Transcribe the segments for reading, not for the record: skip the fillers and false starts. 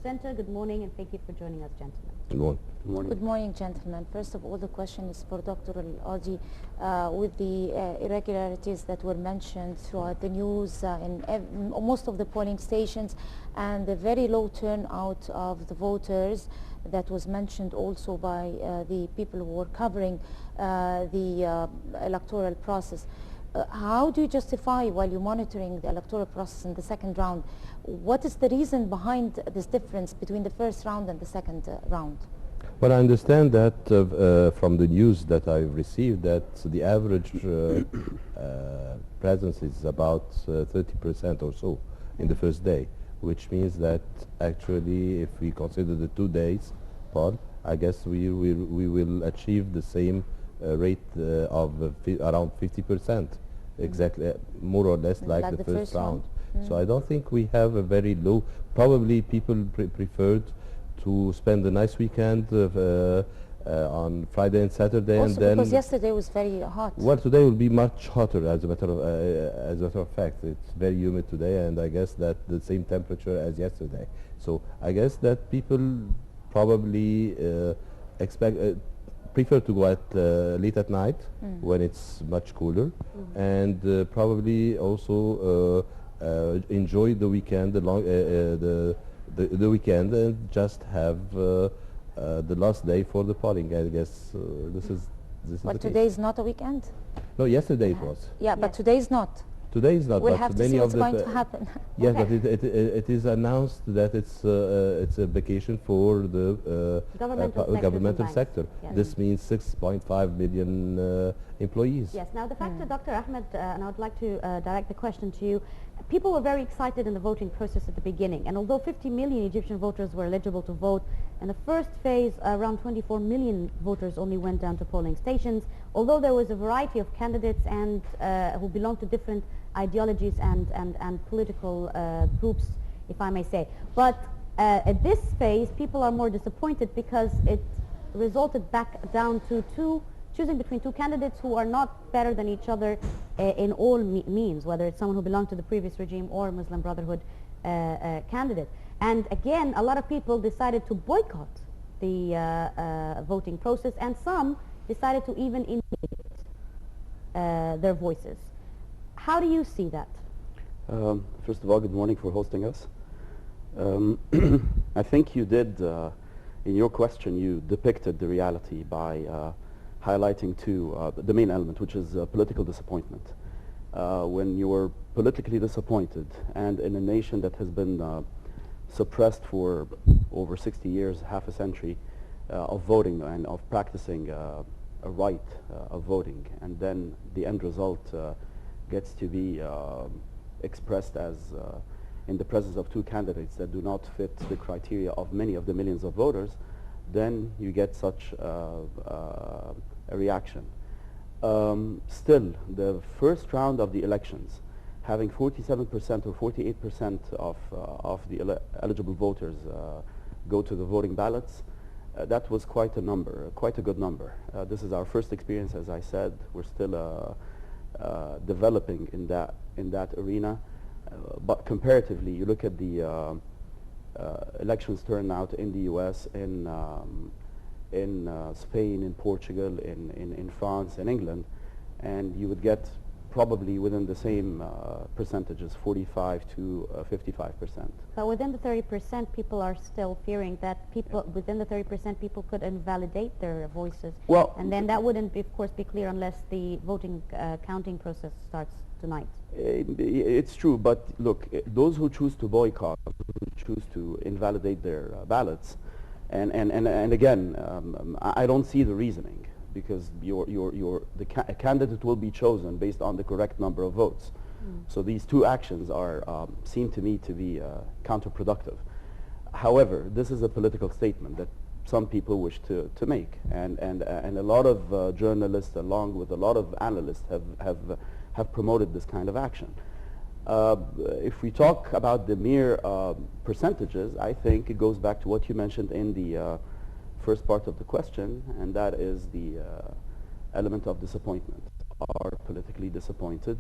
Center. Good morning and thank you for joining us, gentlemen. Good morning. Good morning. Good morning, gentlemen. First of all, the question is for Dr. El Kady. With the irregularities that were mentioned throughout the news in most of the polling stations and the very low turnout of the voters that was mentioned also by the people who were covering the electoral process. How do you justify, while you're monitoring the electoral process in the second round, what is the reason behind this difference between the first round and the second round? Well, I understand that from the news that I've received that the average presence is about 30% or so in the first day, which means that actually if we consider the 2 days poll, I guess we will achieve the same rate of around 50%, exactly, more or less like the first round. So I don't think we have a very low, probably people preferred to spend a nice weekend on Friday and Saturday, Also and then because yesterday was very hot. Well, today will be much hotter. As a matter of fact, it's very humid today, and I guess that the same temperature as yesterday. So I guess that people probably prefer to go late at night when it's much cooler, and probably also enjoy the weekend, the weekend, and just have the last day for the polling. I guess this is But today is not a weekend? No, yesterday it was. Yeah, but today is not. Today is not. We'll but have to many see of what's the going to happen. Yes, Okay. but it is announced that it's a vacation for the governmental sector. Yes. This means 6.5 million employees. Yes. Now, the fact that Dr. Ahmed, and I would like to direct the question to you, people were very excited in the voting process at the beginning, and although 50 million Egyptian voters were eligible to vote, in the first phase, around 24 million voters only went down to polling stations, although there was a variety of candidates and who belonged to different ideologies and political groups, if I may say. But at this phase, people are more disappointed because it resulted back down to choosing between two candidates who are not better than each other in all means, whether it's someone who belonged to the previous regime or Muslim Brotherhood candidate. And again, a lot of people decided to boycott the voting process, and some decided to even intimidate their voices. How do you see that? First of all, good morning for hosting us. I think you did, in your question, you depicted the reality by highlighting the main element, which is political disappointment. When you are politically disappointed, and in a nation that has been suppressed for over 60 years, half a century, of voting and of practicing a right of voting, and then the end result gets to be expressed as in the presence of two candidates that do not fit the criteria of many of the millions of voters, then you get such a reaction. Still, the first round of the elections, having 47% or 48% of the eligible voters go to the voting ballots, that was quite a number, quite a good number. This is our first experience, as I said. We're still developing in that arena, but comparatively, you look at the elections turnout in the U.S., in Spain, in Portugal, in France, and England, and you would get probably within the same percentages, 45 to 55%. But within the 30%, people are still fearing that within the 30%, people could invalidate their voices. Well, and then that wouldn't, of course, be clear unless the voting counting process starts tonight. It's true, but look, those who choose to boycott, who choose to invalidate their ballots, and again, I don't see the reasoning, because a candidate will be chosen based on the correct number of votes. So these two actions seem to me to be counterproductive. However, this is a political statement that some people wish to make, and a lot of journalists, along with a lot of analysts, have promoted this kind of action. If we talk about the mere percentages, I think it goes back to what you mentioned in the first part of the question, and that is the element of disappointment. Are politically disappointed.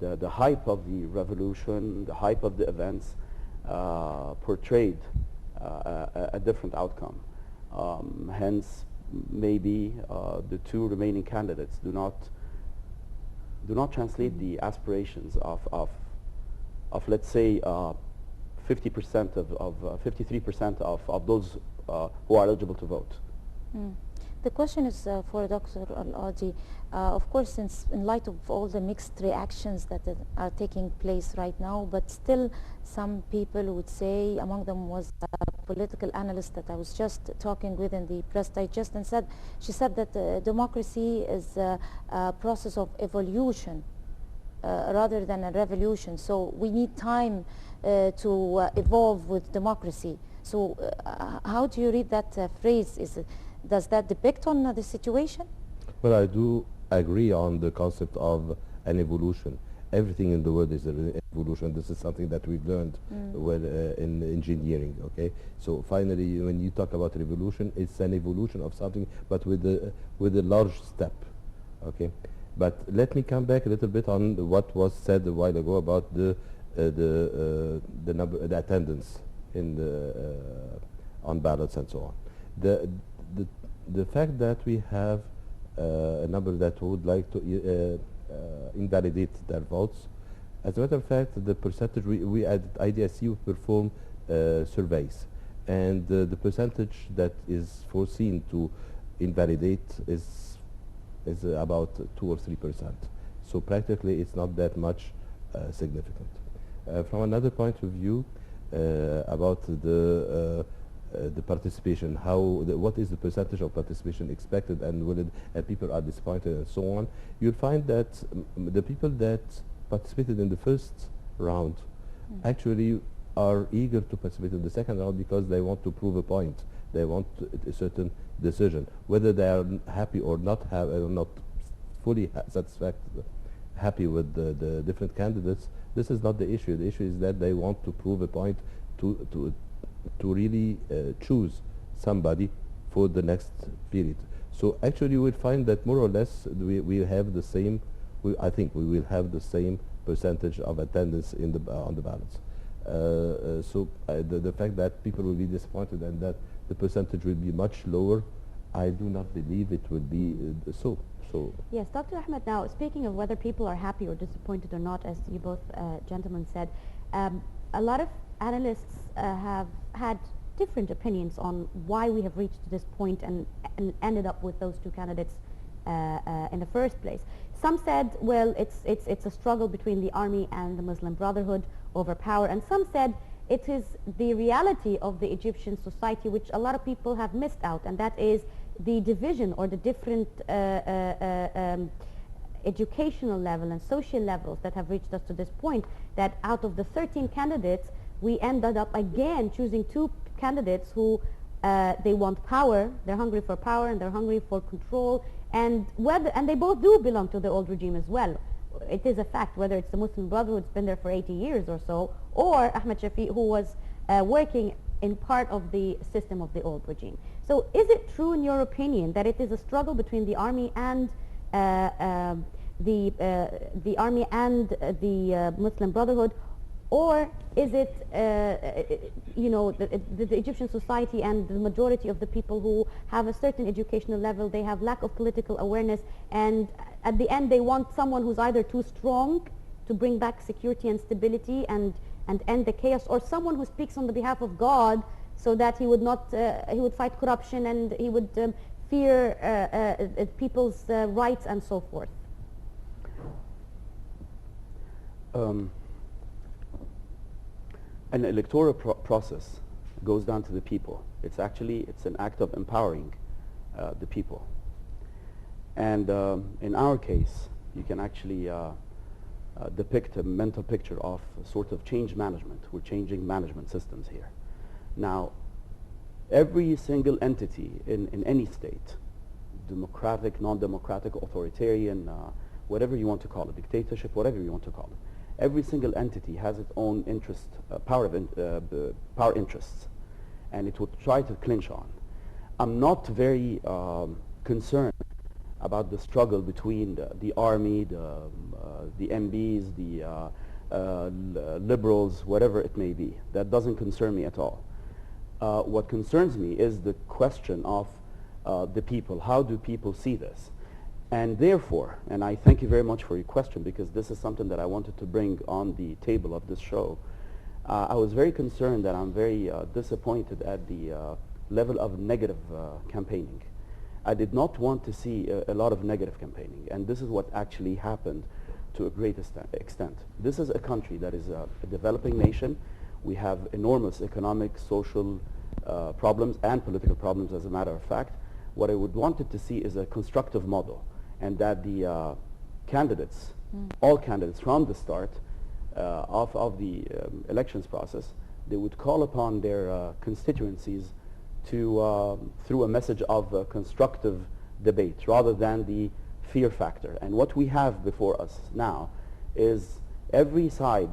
The hype of the revolution, the hype of the events portrayed a different outcome. Hence, maybe the two remaining candidates do not translate the aspirations of let's say 50% of 53% of those who are eligible to vote. Mm. The question is for Dr. Al Kady. Of course, since in light of all the mixed reactions that are taking place right now, but still some people would say, among them was a political analyst that I was just talking with in the press digest, and she said that democracy is a process of evolution rather than a revolution. So we need time to evolve with democracy. So how do you read that phrase? Does that depict on the situation? Well, I do agree on the concept of an evolution. Everything in the world is an evolution. This is something that we've learned in engineering, okay? So finally, when you talk about revolution, it's an evolution of something, but with a large step, okay? But let me come back a little bit on what was said a while ago about the attendance in on ballots and so on. The fact that we have a number that would like to invalidate their votes, as a matter of fact, the percentage we at IDSU perform surveys, and the percentage that is foreseen to invalidate is about 2 or 3%. So practically, it's not that much significant. From another point of view, about the participation, what is the percentage of participation expected, and people are disappointed and so on, you'll find that the people that participated in the first round actually are eager to participate in the second round because they want to prove a point. They want a certain decision. Whether they are happy or not fully happy with the different candidates, this is not the issue. The issue is that they want to prove a point to really choose somebody for the next period. So actually you will find that more or less we have the same, I think we will have the same percentage of attendance on the ballots. So the fact that people will be disappointed and that the percentage will be much lower, I do not believe it will be so. Yes, Dr. Ahmed, now speaking of whether people are happy or disappointed or not, as you both gentlemen said, a lot of analysts have had different opinions on why we have reached this point and ended up with those two candidates in the first place. Some said, well, it's a struggle between the army and the Muslim Brotherhood over power, and some said it is the reality of the Egyptian society, which a lot of people have missed out, and that is the division or the different educational level and social levels that have reached us to this point, that out of the 13 candidates, we ended up again choosing two candidates who they want power, they're hungry for power and they're hungry for control, and they both do belong to the old regime as well. It is a fact, whether it's the Muslim Brotherhood, it's been there for 80 years or so, or Ahmed Shafiq, who was working in part of the system of the old regime. So is it true in your opinion that it is a struggle between the army and the Muslim Brotherhood, or is it the Egyptian society and the majority of the people who have a certain educational level, they have lack of political awareness, and at the end they want someone who's either too strong to bring back security and stability and end the chaos, or someone who speaks on the behalf of God so that he would not he would fight corruption and he would fear people's rights and so forth? An electoral process goes down to the people. It's an act of empowering the people. And in our case, you can actually depict a mental picture of a sort of change management. We're changing management systems here. Now, every single entity in any state, democratic, non-democratic, authoritarian, whatever you want to call it, dictatorship, whatever you want to call it, every single entity has its own interest, power interests, and it would try to clinch on. I'm not very concerned about the struggle between the army, the MBs, the liberals, whatever it may be. That doesn't concern me at all. What concerns me is the question of the people. How do people see this? And therefore, and I thank you very much for your question, because this is something that I wanted to bring on the table of this show. I was very concerned that I'm very disappointed at the level of negative campaigning. I did not want to see a lot of negative campaigning, and this is what actually happened to a great extent. This is a country that is a developing nation. We have enormous economic, social problems and political problems, as a matter of fact. What I would wanted to see is a constructive model, and that the candidates, all candidates from the start of the elections process, they would call upon their constituencies to, through a message of constructive debate rather than the fear factor. And what we have before us now is every side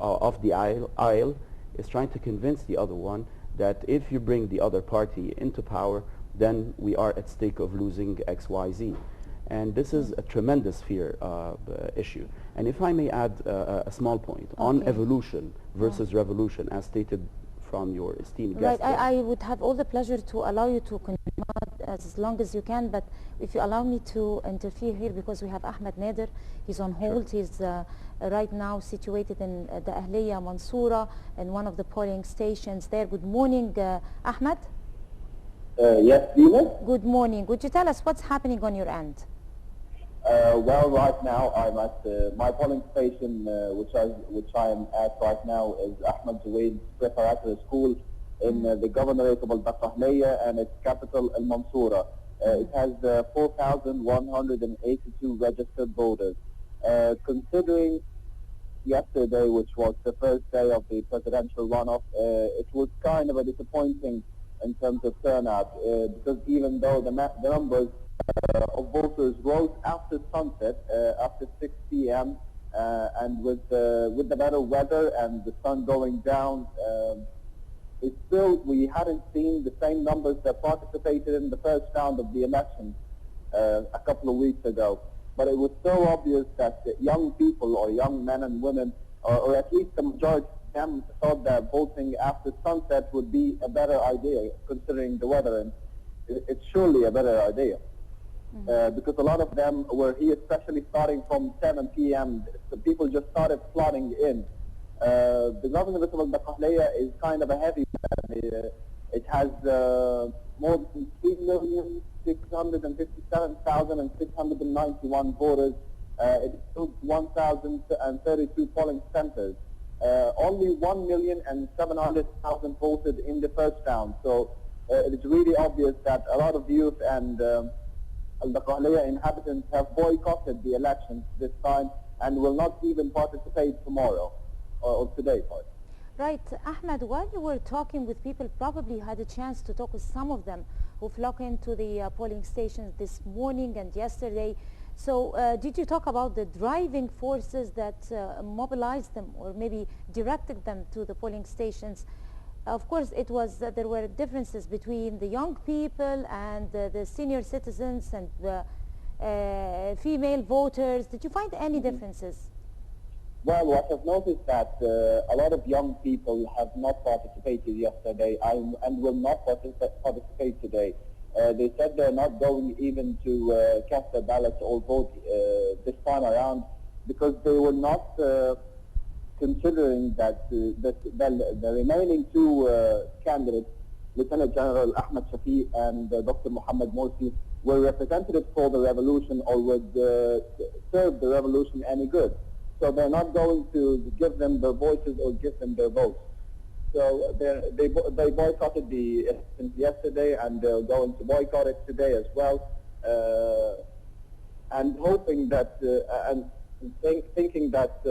of the aisle is trying to convince the other one that if you bring the other party into power, then we are at stake of losing X, Y, Z. And this is a tremendous fear issue. And if I may add a small point on evolution versus revolution, as stated from your esteemed guest. Right, I would have all the pleasure to allow you to continue as long as you can, but if you allow me to interfere here, because we have Ahmed Nader, he's on hold. Sure. He's right now situated in the Ahliya Mansoura, in one of the polling stations there. Good morning, Ahmed. Yes, Dina? Good morning. Would you tell us what's happening on your end? Well, right now I'm at my polling station, which I am at right now is Ahmed Zawaid's preparatory school in the governorate of Al-Bahrahliya, and its capital Al Mansoura. It has 4,182 registered voters. Considering yesterday, which was the first day of the presidential runoff, it was kind of a disappointing in terms of turnout, because even though the numbers of voters rose after sunset, after 6 p.m., and with the better weather and the sun going down, it's still, we hadn't seen the same numbers that participated in the first round of the election a couple of weeks ago. But it was so obvious that young people, or young men and women, or at least the majority of them, thought that voting after sunset would be a better idea, considering the weather, and it's surely a better idea. Because a lot of them were here, especially starting from 7 p.m. So people just started flooding in. The governorate of Al-Bahrahliya is kind of a heavy one. It has more than 3,657,691 voters. It includes 1,032 polling centers. Only 1,700,000 voted in the first round. So it is really obvious that a lot of youth and Al-Bahrahliya inhabitants have boycotted the elections this time and will not even participate tomorrow or today. Right, Ahmed, while you were talking with people, probably had a chance to talk with some of them who flocked into the polling stations this morning and yesterday. So did you talk about the driving forces that mobilized them, or maybe directed them to the polling stations? Of course, it was there were differences between the young people and the senior citizens and the female voters. Did you find any differences? Well, what I've noticed that a lot of young people have not participated yesterday and will not participate today. They said they're not going even to cast their ballots or vote this time around, because they were not considering that the remaining two candidates, Lieutenant General Ahmed Shafiq and Dr. Muhammad Morsi, were representatives for the revolution or would serve the revolution any good. So they're not going to give them their voices or give them their votes. So they boycotted the elections yesterday, and they're going to boycott it today as well, and hoping that and thinking that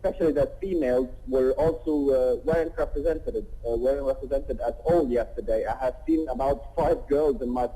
especially that females were also weren't represented at all yesterday. I have seen about 5 girls in my